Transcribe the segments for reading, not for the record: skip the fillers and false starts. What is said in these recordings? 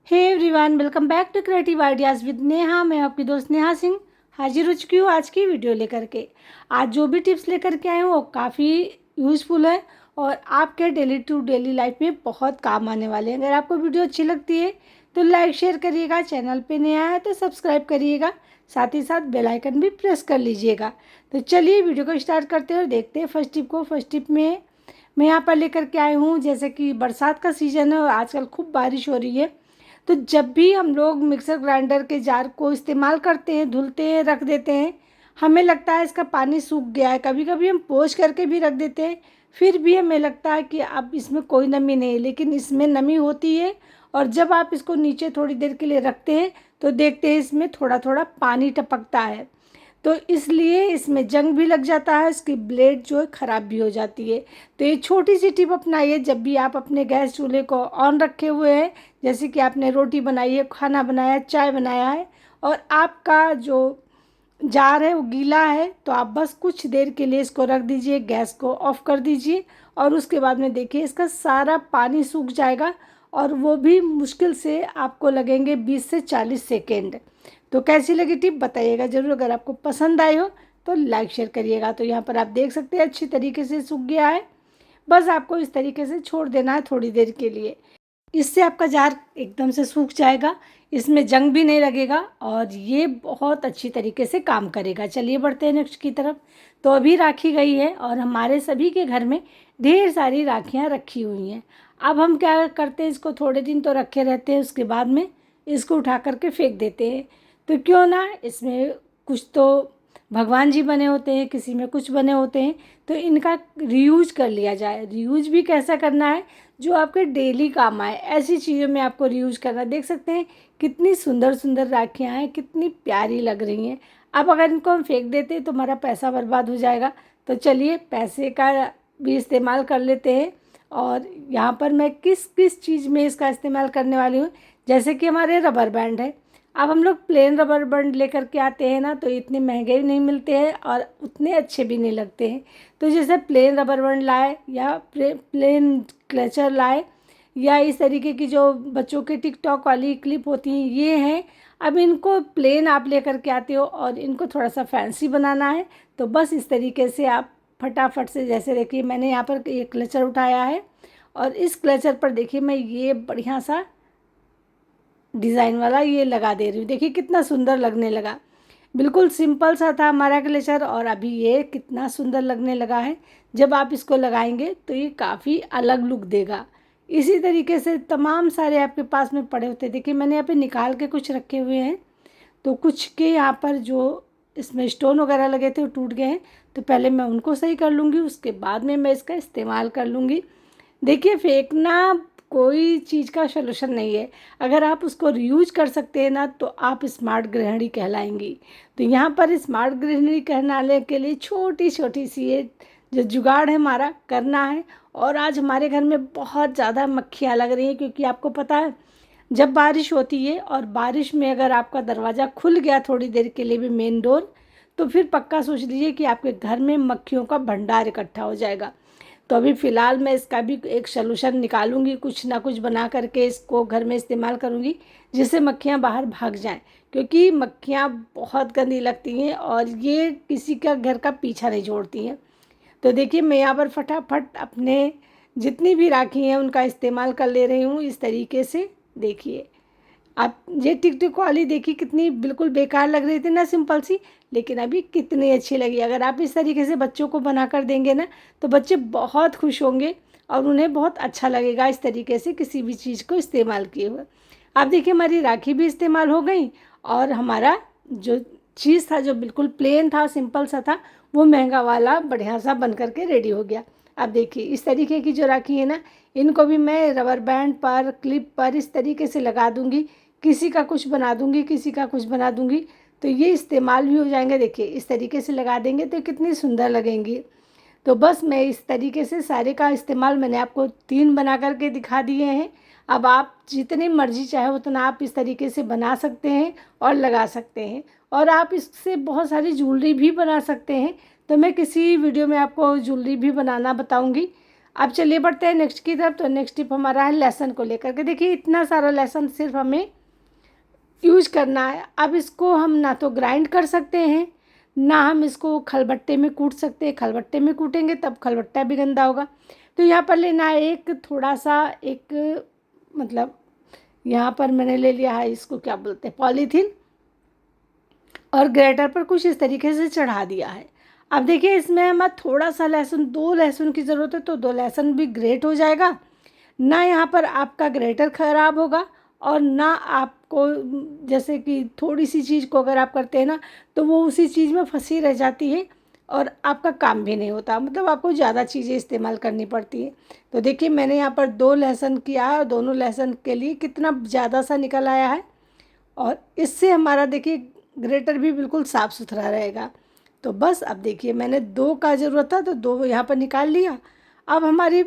Hey everyone, welcome back to creative ideas with Neha. मैं आपकी दोस्त नेहा सिंह हाजिर हो चुकी हूँ आज की वीडियो लेकर के। आज जो भी टिप्स लेकर के आए हूँ वो काफ़ी यूज़फुल है और आपके डेली टू डेली लाइफ में बहुत काम आने वाले हैं। अगर आपको वीडियो अच्छी लगती है तो लाइक शेयर करिएगा, चैनल पे नया है तो सब्सक्राइब करिएगा, साथ ही साथ बेल आइकन भी प्रेस कर लीजिएगा। तो चलिए वीडियो को स्टार्ट करते हैं और देखते हैं फर्स्ट टिप को। फर्स्ट टिप में मैं यहाँ पर लेकर के आई हूँ, जैसे कि बरसात का सीज़न है और आजकल खूब बारिश हो रही है। तो जब भी हम लोग मिक्सर ग्राइंडर के जार को इस्तेमाल करते हैं, धुलते हैं, रख देते हैं, हमें लगता है इसका पानी सूख गया है। कभी कभी हम पोंछ करके भी रख देते हैं, फिर भी हमें लगता है कि अब इसमें कोई नमी नहीं है, लेकिन इसमें नमी होती है। और जब आप इसको नीचे थोड़ी देर के लिए रखते हैं तो देखते हैं इसमें थोड़ा थोड़ा पानी टपकता है। तो इसलिए इसमें जंग भी लग जाता है, इसकी ब्लेड जो है ख़राब भी हो जाती है। तो ये छोटी सी टिप अपनाइए जब भी आप अपने गैस चूल्हे को ऑन रखे हुए हैं, जैसे कि आपने रोटी बनाई है, खाना बनाया, चाय बनाया है और आपका जो जार है वो गीला है, तो आप बस कुछ देर के लिए इसको रख दीजिए, गैस को ऑफ कर दीजिए और उसके बाद में देखिए इसका सारा पानी सूख जाएगा और वो भी मुश्किल से आपको लगेंगे 20 से 40 सेकेंड। तो कैसी लगी टिप बताइएगा ज़रूर। अगर आपको पसंद आई हो तो लाइक शेयर करिएगा। तो यहाँ पर आप देख सकते हैं अच्छी तरीके से सूख गया है, बस आपको इस तरीके से छोड़ देना है थोड़ी देर के लिए। इससे आपका जार एकदम से सूख जाएगा, इसमें जंग भी नहीं लगेगा और ये बहुत अच्छी तरीके से काम करेगा। चलिए बढ़ते हैं नेक्स्ट की तरफ। तो अभी राखी गई है और हमारे सभी के घर में ढेर सारी राखियाँ रखी हुई हैं। अब हम क्या करते हैं, इसको थोड़े दिन तो रखे रहते हैं, उसके बाद में इसको उठा करके फेंक देते हैं। तो क्यों ना, इसमें कुछ तो भगवान जी बने होते हैं, किसी में कुछ बने होते हैं, तो इनका रीयूज कर लिया जाए। रीयूज भी कैसा करना है, जो आपके डेली काम आए ऐसी चीज़ों में आपको रीयूज करना। देख सकते हैं कितनी सुंदर सुंदर राखियाँ हैं, कितनी प्यारी लग रही हैं। अब अगर इनको हम फेंक देते हैं तो हमारा पैसा बर्बाद हो जाएगा। तो चलिए पैसे का भी इस्तेमाल कर लेते हैं। और यहाँ पर मैं किस किस चीज़ में इसका इस्तेमाल करने वाली हूँ, जैसे कि हमारे रबर बैंड है। अब हम लोग प्लेन रबर बैंड लेकर के आते हैं ना, तो इतने महंगे भी नहीं मिलते हैं और उतने अच्छे भी नहीं लगते हैं। तो जैसे प्लेन रबर बैंड लाए या प्लेन क्लचर लाए या इस तरीके की जो बच्चों के टिकटॉक वाली क्लिप होती हैं, ये हैं। अब इनको प्लेन आप लेकर के आते हो और इनको थोड़ा सा फैंसी बनाना है, तो बस इस तरीके से आप फटाफट से, जैसे देखिए मैंने यहाँ पर ये क्लचर उठाया है और इस क्लचर पर देखिए मैं ये बढ़िया सा डिज़ाइन वाला ये लगा दे रही हूँ। देखिए कितना सुंदर लगने लगा। बिल्कुल सिंपल सा था हमारा क्लेचर और अभी ये कितना सुंदर लगने लगा है। जब आप इसको लगाएंगे तो ये काफ़ी अलग लुक देगा। इसी तरीके से तमाम सारे आपके पास में पड़े होते हैं। देखिए मैंने यहाँ पे निकाल के कुछ रखे हुए हैं, तो कुछ के यहाँ पर जो इसमें स्टोन वगैरह लगे थे वो टूट गए हैं, तो पहले मैं उनको सही कर लूँगी, उसके बाद में मैं इसका इस्तेमाल कर लूँगी। देखिए फेंकना कोई चीज़ का सलूशन नहीं है, अगर आप उसको रीयूज कर सकते हैं ना तो आप स्मार्ट गृहिणी कहलाएंगी। तो यहाँ पर स्मार्ट गृहिणी कहलाने के लिए छोटी छोटी सी ये जो जुगाड़ है हमारा करना है। और आज हमारे घर में बहुत ज़्यादा मक्खियाँ लग रही हैं, क्योंकि आपको पता है जब बारिश होती है और बारिश में अगर आपका दरवाज़ा खुल गया थोड़ी देर के लिए भी, मेन डोर, तो फिर पक्का सोच लीजिए कि आपके घर में मक्खियों का भंडार इकट्ठा हो जाएगा। तो अभी फ़िलहाल मैं इसका भी एक सलूशन निकालूंगी, कुछ ना कुछ बना करके इसको घर में इस्तेमाल करूंगी, जिससे मक्खियाँ बाहर भाग जाएं। क्योंकि मक्खियाँ बहुत गंदी लगती हैं और ये किसी का घर का पीछा नहीं छोड़ती हैं। तो देखिए मैं यहाँ पर फटाफट अपने जितनी भी राखी हैं उनका इस्तेमाल कर ले रही हूँ इस तरीके से। देखिए आप ये टिक टिक वाली देखिए कितनी बिल्कुल बेकार लग रही थी ना, सिंपल सी, लेकिन अभी कितनी अच्छी लगी। अगर आप इस तरीके से बच्चों को बना कर देंगे ना तो बच्चे बहुत खुश होंगे और उन्हें बहुत अच्छा लगेगा इस तरीके से किसी भी चीज़ को इस्तेमाल किए हुए। आप देखिए हमारी राखी भी इस्तेमाल हो गई और हमारा जो चीज़ था जो बिल्कुल प्लेन था, सिंपल सा था, वो महंगा वाला बढ़िया सा बन करके रेडी हो गया। अब देखिए इस तरीके की जो राखी है ना, इनको भी मैं रबर बैंड पर, क्लिप पर इस तरीके से लगा दूंगी, किसी का कुछ बना दूंगी, किसी का कुछ बना दूंगी, तो ये इस्तेमाल भी हो जाएंगे। देखिए इस तरीके से लगा देंगे तो कितनी सुंदर लगेंगी। तो बस मैं इस तरीके से सारे का इस्तेमाल मैंने आपको 3 बना करके दिखा दिए हैं। अब आप जितनी मर्जी चाहे उतना आप इस तरीके से बना सकते हैं और लगा सकते हैं, और आप इससे बहुत सारी ज्वेलरी भी बना सकते हैं। तो मैं किसी वीडियो में आपको ज्वेलरी भी बनाना बताऊंगी। अब चलिए बढ़ते हैं नेक्स्ट की तरफ। तो नेक्स्ट टिप हमारा है लहसुन को लेकर के। देखिए इतना सारा लहसुन सिर्फ हमें यूज करना है। अब इसको हम ना तो ग्राइंड कर सकते हैं, ना हम इसको खलबट्टे में कूट सकते हैं। खलबट्टे में कूटेंगे तब खलबट्टा भी गंदा होगा। तो यहाँ पर लेना है एक थोड़ा सा एक मतलब यहाँ पर मैंने ले लिया है, इसको क्या बोलते हैं, पॉलीथीन, और ग्रेटर पर कुछ इस तरीके से चढ़ा दिया है। अब देखिए इसमें हमें थोड़ा सा लहसुन, 2 लहसुन की ज़रूरत है, तो 2 लहसुन भी ग्रेट हो जाएगा। ना यहाँ पर आपका ग्रेटर ख़राब होगा और ना आपको, जैसे कि थोड़ी सी चीज़ को अगर आप करते हैं ना तो वो उसी चीज़ में फंसी रह जाती है और आपका काम भी नहीं होता, मतलब आपको ज़्यादा चीज़ें इस्तेमाल करनी पड़ती है। तो देखिए मैंने यहाँ पर 2 लहसुन किया है और दोनों लहसुन के लिए कितना ज़्यादा सा निकल आया है, और इससे हमारा देखिए ग्रेटर भी बिल्कुल साफ़ सुथरा रहेगा। तो बस अब देखिए मैंने 2 का ज़रूरत था तो 2 यहाँ पर निकाल लिया। अब हमारी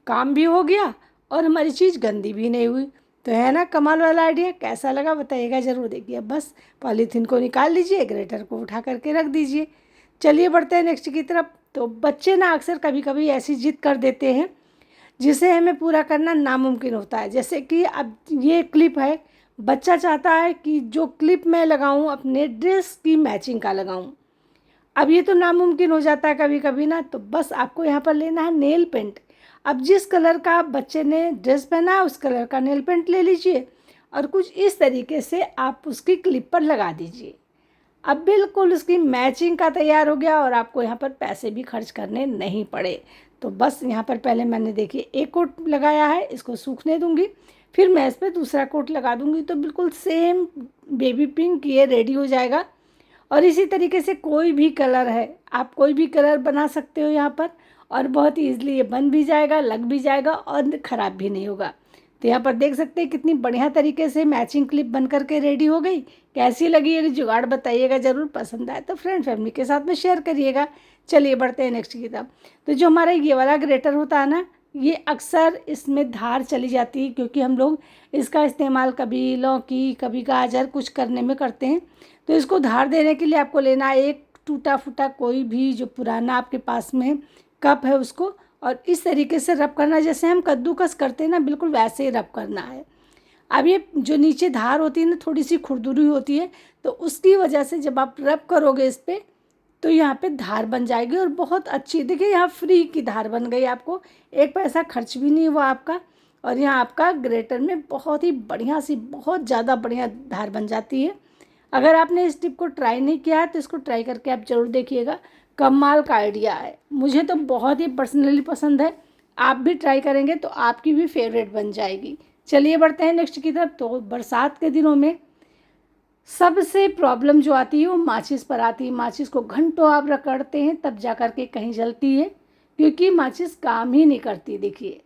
काम भी हो गया और हमारी चीज़ गंदी भी नहीं हुई। तो है ना कमाल वाला आइडिया, कैसा लगा बताइएगा ज़रूर। देखिए बस पॉलीथीन को निकाल लीजिए, ग्रेटर को उठा करके रख दीजिए। चलिए बढ़ते हैं नेक्स्ट की तरफ। तो बच्चे ना अक्सर कभी कभी ऐसी जिद कर देते हैं जिसे हमें पूरा करना नामुमकिन होता है। जैसे कि अब ये क्लिप है, बच्चा चाहता है कि जो क्लिप मैं लगाऊं अपने ड्रेस की मैचिंग का लगाऊं। अब ये तो नामुमकिन हो जाता है कभी कभी ना, तो बस आपको यहाँ पर लेना है नेल पेंट। अब जिस कलर का बच्चे ने ड्रेस पहना है उस कलर का नेल पेंट ले लीजिए और कुछ इस तरीके से आप उसकी क्लिप पर लगा दीजिए। अब बिल्कुल उसकी मैचिंग का तैयार हो गया और आपको यहाँ पर पैसे भी खर्च करने नहीं पड़े। तो बस यहाँ पर पहले मैंने देखिए एक कोट लगाया है, इसको सूखने दूंगी, फिर मैं इस पर दूसरा कोट लगा दूंगी। तो बिल्कुल सेम बेबी पिंक ये रेडी हो जाएगा। और इसी तरीके से कोई भी कलर है, आप कोई भी कलर बना सकते हो यहाँ पर, और बहुत ईजिली ये बन भी जाएगा, लग भी जाएगा और ख़राब भी नहीं होगा। तो यहाँ पर देख सकते हैं कितनी बढ़िया तरीके से मैचिंग क्लिप बन करके रेडी हो गई। कैसी लगी ये जुगाड़ बताइएगा ज़रूर, पसंद आए तो फ्रेंड फैमिली के साथ में शेयर करिएगा। चलिए बढ़ते हैं नेक्स्ट की तरफ। तो जो हमारा ये वाला ग्रेटर होता है ना, ये अक्सर इसमें धार चली जाती है क्योंकि हम लोग इसका इस्तेमाल कभी लौकी कभी गाजर कुछ करने में करते हैं। तो इसको धार देने के लिए आपको लेना है एक टूटा फूटा कोई भी जो पुराना आपके पास में कप है उसको, और इस तरीके से रब करना, जैसे हम कद्दूकस करते हैं ना बिल्कुल वैसे ही रब करना है। अब ये जो नीचे धार होती है ना थोड़ी सी खुरदुरी होती है, तो उसकी वजह से जब आप रब करोगे इस पर तो यहाँ पे धार बन जाएगी और बहुत अच्छी, देखिए यहाँ फ्री की धार बन गई, आपको एक पैसा खर्च भी नहीं हुआ आपका, और यहाँ आपका ग्रेटर में बहुत ही बढ़िया सी बहुत ज़्यादा बढ़िया धार बन जाती है। अगर आपने इस टिप को ट्राई नहीं किया है तो इसको ट्राई करके आप ज़रूर देखिएगा, कमाल का आइडिया है, मुझे तो बहुत ही पर्सनली पसंद है। आप भी ट्राई करेंगे तो आपकी भी फेवरेट बन जाएगी। चलिए बढ़ते हैं नेक्स्ट की तरफ। तो बरसात के दिनों में सबसे प्रॉब्लम जो आती है वो माचिस पर आती है। माचिस को घंटों आप रगड़ते हैं तब जा कर के कहीं जलती है, क्योंकि माचिस काम ही नहीं करती। देखिए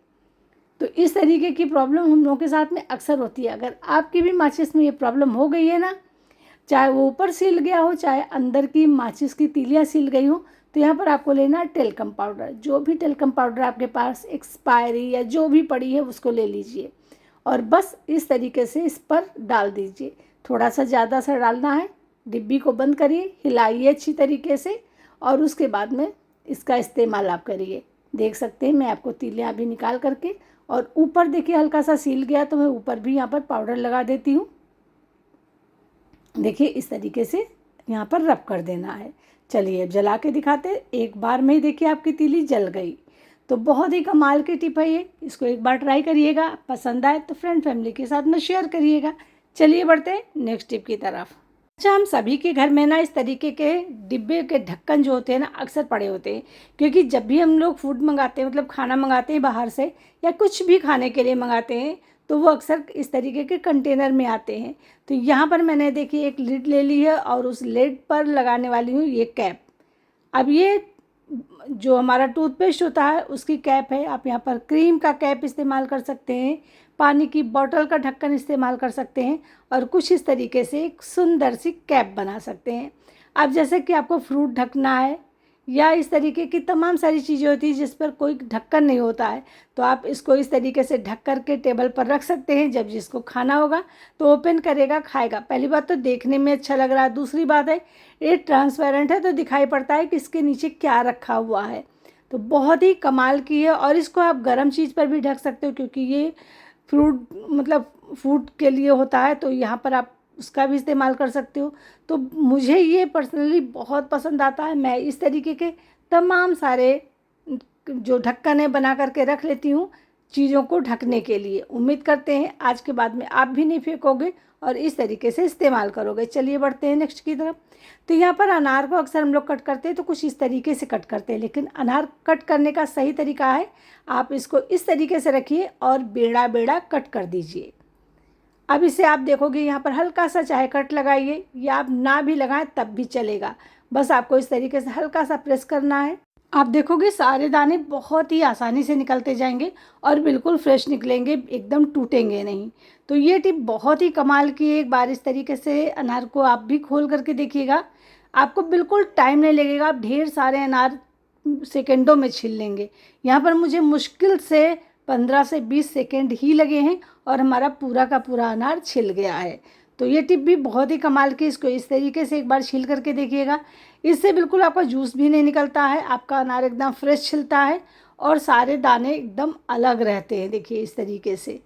तो इस तरीके की प्रॉब्लम हम लोगों के साथ में अक्सर होती है। अगर आपकी भी माचिस में ये प्रॉब्लम हो गई है ना, चाहे वो ऊपर सील गया हो चाहे अंदर की माचिस की तीलियाँ सील गई हो, तो यहाँ पर आपको लेना है टेल्कम पाउडर। जो भी टेल्कम पाउडर आपके पास एक्सपायरी या जो भी पड़ी है उसको ले लीजिए और बस इस तरीके से इस पर डाल दीजिए। थोड़ा सा ज़्यादा सा डालना है, डिब्बी को बंद करिए, हिलाइए अच्छी तरीके से और उसके बाद में इसका इस्तेमाल आप करिए। देख सकते हैं मैं आपको तीलियाँ भी निकाल करके, और ऊपर देखिए हल्का सा सील गया तो मैं ऊपर भी यहाँ पर पाउडर लगा देती हूँ। देखिए इस तरीके से यहाँ पर रब कर देना है। चलिए अब जला के दिखाते हैं। एक बार में ही देखिए आपकी तीली जल गई। तो बहुत ही कमाल की टिप है ये, इसको एक बार ट्राई करिएगा, पसंद आए तो फ्रेंड फैमिली के साथ में शेयर करिएगा। चलिए बढ़ते हैं नेक्स्ट टिप की तरफ। अच्छा, हम सभी के घर में ना इस तरीके के डिब्बे के ढक्कन जो होते हैं ना अक्सर पड़े होते हैं, क्योंकि जब भी हम लोग फूड मंगाते हैं, मतलब खाना मंगाते हैं बाहर से या कुछ भी खाने के लिए मंगाते हैं, तो वो अक्सर इस तरीके के कंटेनर में आते हैं। तो यहाँ पर मैंने देखिए एक लिड ले ली है और उस लिड पर लगाने वाली हूँ ये कैप। अब ये जो हमारा टूथपेस्ट होता है उसकी कैप है, आप यहाँ पर क्रीम का कैप इस्तेमाल कर सकते हैं, पानी की बोतल का ढक्कन इस्तेमाल कर सकते हैं और कुछ इस तरीके से एक सुंदर सी कैप बना सकते हैं। अब जैसे कि आपको फ्रूट ढकना है या इस तरीके की तमाम सारी चीज़ें होती हैं जिस पर कोई ढक्कन नहीं होता है, तो आप इसको इस तरीके से ढक कर के टेबल पर रख सकते हैं। जब जिसको खाना होगा तो ओपन करेगा, खाएगा। पहली बात तो देखने में अच्छा लग रहा है, दूसरी बात है ये ट्रांसपेरेंट है तो दिखाई पड़ता है कि इसके नीचे क्या रखा हुआ है। तो बहुत ही कमाल की है। और इसको आप गर्म चीज़ पर भी ढक सकते हो, क्योंकि ये फ्रूट मतलब फूड के लिए होता है, तो यहाँ पर आप उसका भी इस्तेमाल कर सकते हो। तो मुझे ये पर्सनली बहुत पसंद आता है। मैं इस तरीके के तमाम सारे जो ढक्कन है बना करके रख लेती हूँ चीज़ों को ढकने के लिए। उम्मीद करते हैं आज के बाद में आप भी नहीं फेंकोगे और इस तरीके से इस्तेमाल करोगे। चलिए बढ़ते हैं नेक्स्ट की तरफ। तो यहाँ पर अनार को अक्सर हम लोग कट करते हैं तो कुछ इस तरीके से कट करते हैं, लेकिन अनार कट करने का सही तरीका है, आप इसको इस तरीके से रखिए और बेड़ा बेड़ा कट कर दीजिए। अब इसे आप देखोगे यहाँ पर हल्का सा चाहे कट लगाइए या आप ना भी लगाएं तब भी चलेगा। बस आपको इस तरीके से हल्का सा प्रेस करना है। आप देखोगे सारे दाने बहुत ही आसानी से निकलते जाएंगे और बिल्कुल फ्रेश निकलेंगे, एकदम टूटेंगे नहीं। तो ये टिप बहुत ही कमाल की है। एक बार इस तरीके से अनार को आप भी खोल करके देखिएगा, आपको बिल्कुल टाइम नहीं लगेगा, आप ढेर सारे अनार सेकेंडों में छील लेंगे। यहाँ पर मुझे मुश्किल से 15 से 20 सेकेंड ही लगे हैं और हमारा पूरा का पूरा अनार छिल गया है। तो ये टिप भी बहुत ही कमाल की। इसको इस तरीके से एक बार छील करके देखिएगा, इससे बिल्कुल आपका जूस भी नहीं निकलता है, आपका अनार एकदम फ्रेश छिलता है और सारे दाने एकदम अलग रहते हैं। देखिए इस तरीके से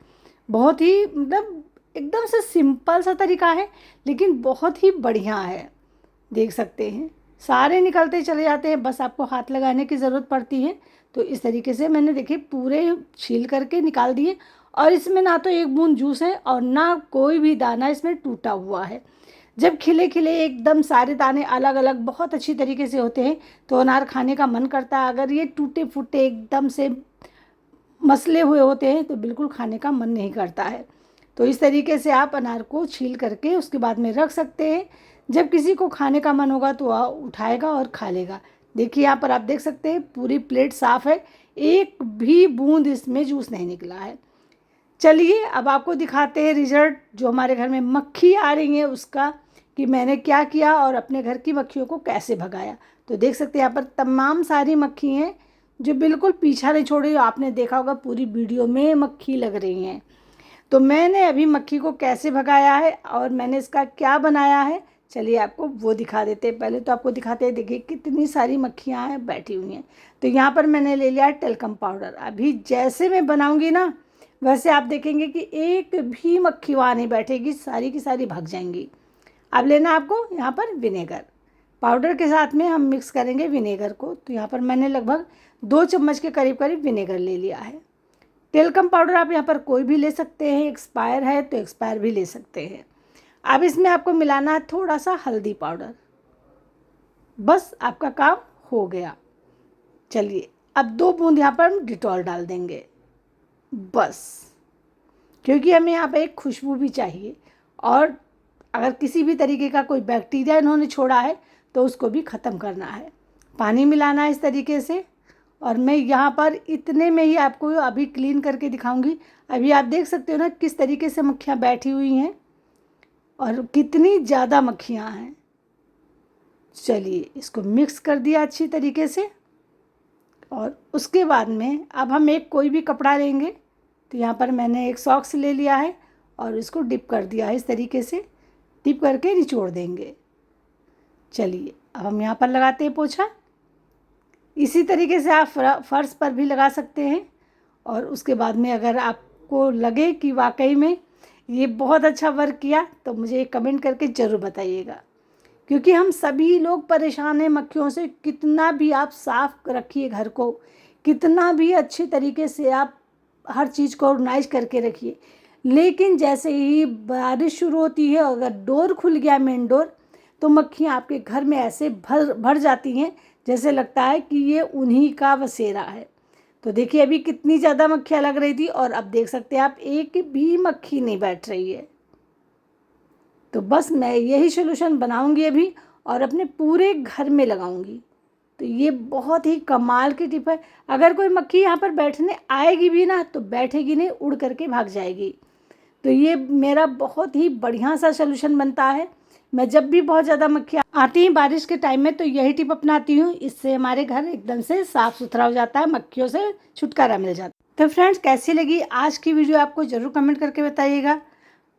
बहुत ही मतलब एकदम से सिंपल सा तरीका है, लेकिन बहुत ही बढ़िया है। देख सकते हैं सारे निकलते चले जाते हैं, बस आपको हाथ लगाने की ज़रूरत पड़ती है। तो इस तरीके से मैंने देखिए पूरे छील करके निकाल दिए और इसमें ना तो एक बूंद जूस है और ना कोई भी दाना इसमें टूटा हुआ है। जब खिले खिले एकदम सारे दाने अलग अलग बहुत अच्छी तरीके से होते हैं तो अनार खाने का मन करता है। अगर ये टूटे फूटे एकदम से मसले हुए होते हैं तो बिल्कुल खाने का मन नहीं करता है। तो इस तरीके से आप अनार को छील करके उसके बाद में रख सकते हैं। जब किसी को खाने का मन होगा तो उठाएगा और खा लेगा। देखिए यहाँ पर आप देख सकते हैं पूरी प्लेट साफ़ है, एक भी बूंद इसमें जूस नहीं निकला है। चलिए अब आपको दिखाते हैं रिजल्ट जो हमारे घर में मक्खी आ रही है उसका, कि मैंने क्या किया और अपने घर की मक्खियों को कैसे भगाया। तो देख सकते हैं यहाँ पर तमाम सारी मक्खी हैं जो बिल्कुल पीछा नहीं छोड़ रही। आपने देखा होगा पूरी वीडियो में मक्खी लग रही हैं। तो मैंने अभी मक्खी को कैसे भगाया है और मैंने इसका क्या बनाया है, चलिए आपको वो दिखा देते हैं। पहले तो आपको दिखाते हैं, देखिए कितनी सारी मक्खियाँ हैं बैठी हुई हैं। तो यहाँ पर मैंने ले लिया टेल्कम पाउडर। अभी जैसे मैं बनाऊँगी ना वैसे आप देखेंगे कि एक भी मक्खी वहाँ नहीं बैठेगी, सारी की सारी भाग जाएंगी। अब लेना आपको यहाँ पर विनेगर, पाउडर के साथ में हम मिक्स करेंगे विनेगर को। तो यहाँ पर मैंने लगभग 2 चम्मच के करीब करीब विनेगर ले लिया है। टेल्कम पाउडर आप यहाँ पर कोई भी ले सकते हैं, एक्सपायर है तो एक्सपायर भी ले सकते हैं। अब इसमें आपको मिलाना है थोड़ा सा हल्दी पाउडर, बस आपका काम हो गया। चलिए अब 2 बूंद यहाँ पर हम डिटॉल डाल देंगे बस, क्योंकि हमें यहाँ पर एक खुशबू भी चाहिए और अगर किसी भी तरीके का कोई बैक्टीरिया इन्होंने छोड़ा है तो उसको भी ख़त्म करना है। पानी मिलाना है इस तरीके से और मैं यहाँ पर इतने में ही आपको अभी क्लीन करके दिखाऊंगी। अभी आप देख सकते हो ना किस तरीके से मक्खियाँ बैठी हुई हैं और कितनी ज़्यादा मक्खियाँ हैं। चलिए इसको मिक्स कर दिया अच्छी तरीके से और उसके बाद में अब हम एक कोई भी कपड़ा लेंगे। तो यहाँ पर मैंने एक सॉक्स ले लिया है और इसको डिप कर दिया है, इस तरीके से डिप करके निचोड़ देंगे। चलिए अब हम यहाँ पर लगाते हैं पोछा। इसी तरीके से आप फर्श पर भी लगा सकते हैं और उसके बाद में अगर आपको लगे कि वाकई में ये बहुत अच्छा वर्क किया तो मुझे कमेंट करके ज़रूर बताइएगा, क्योंकि हम सभी लोग परेशान हैं मक्खियों से। कितना भी आप साफ़ रखिए घर को, कितना भी अच्छे तरीके से आप हर चीज़ को ऑर्गेनाइज करके रखिए, लेकिन जैसे ही बारिश शुरू होती है अगर डोर खुल गया मेन डोर तो मक्खियाँ आपके घर में ऐसे भर जाती हैं जैसे लगता है कि ये उन्हीं का बसेरा है। तो देखिए अभी कितनी ज़्यादा मक्खियाँ लग रही थी और अब देख सकते हैं आप एक भी मक्खी नहीं बैठ रही है। तो बस मैं यही सोल्यूशन बनाऊंगी अभी और अपने पूरे घर में लगाऊंगी। तो ये बहुत ही कमाल की टिप है। अगर कोई मक्खी यहाँ पर बैठने आएगी भी ना तो बैठेगी नहीं, उड़ करके भाग जाएगी। तो ये मेरा बहुत ही बढ़िया सा सोल्यूशन बनता है। मैं जब भी बहुत ज़्यादा मक्खियाँ आती हैं बारिश के टाइम में तो यही टिप अपनाती हूँ। इससे हमारे घर एकदम से साफ़ सुथरा हो जाता है, मक्खियों से छुटकारा मिल जाता है। तो फ्रेंड्स कैसी लगी आज की वीडियो आपको ज़रूर कमेंट करके बताइएगा।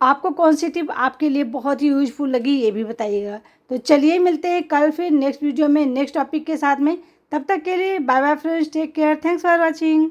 आपको कौन सी टिप आपके लिए बहुत ही यूज़फुल लगी ये भी बताइएगा। तो चलिए मिलते हैं कल फिर नेक्स्ट वीडियो में नेक्स्ट टॉपिक के साथ में। तब तक के लिए bye bye friends, take care, thanks for watching.